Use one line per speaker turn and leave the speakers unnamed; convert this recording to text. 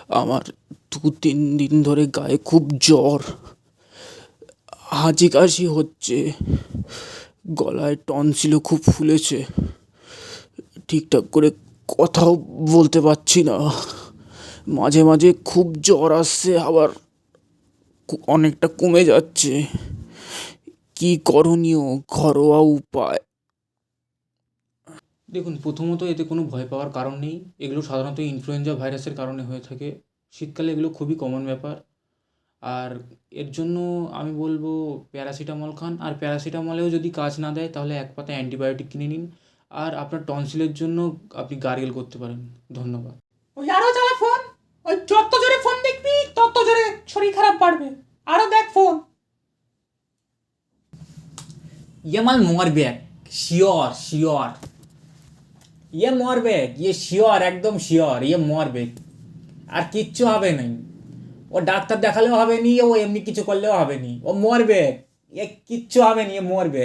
আমার 2-3 দিন ধরে গায়ে খুব জ্বর, হাঁচি কাশি হচ্ছে, গলায় টনসিলও খুব ফুলেছে, ঠিকঠাক করে কথাও বলতে পারছি না। মাঝে মাঝে খুব জ্বর আসছে, আবার অনেকটা কমে যাচ্ছে। কি করণীয় ঘরোয়া উপায়?
দেখুন, প্রথমত এতে কোনো ভয় পাওয়ার কারণ নেই। এগুলো সাধারণত ইনফ্লুয়েঞ্জা ভাইরাসের কারণে হয়ে থাকে। শীতকালে এগুলো খুবই কমন ব্যাপার। আর এর জন্য আমি বলবো প্যারাসিটামল খান। আর প্যারাসিটামলেও যদি কাজ না দেয় তাহলে এক পাতা অ্যান্টিবায়োটিক কিনে নিন। আর আপনার টনসিলের জন্য আপনি গার্গেল করতে পারেন। ধন্যবাদ।
ওই আরো চালা ফোন। ওই যত জোরে ফোন দেখবি তত জোরে শরীর খারাপ বাড়বে। আরো দেখ ফোন।
ये माल मरবে, শিওর শিওর। ইয়ে মরবে, ইয়ে শিওর, একদম শিওর, ইয়ে মরবে। আর কিচ্ছু হবে না। ও ডাক্তার দেখালেও হবে নি, ও এমনি কিছু করলেও হবে নি, ও মরবে। এ কিচ্ছু হবে নি, এ মরবে।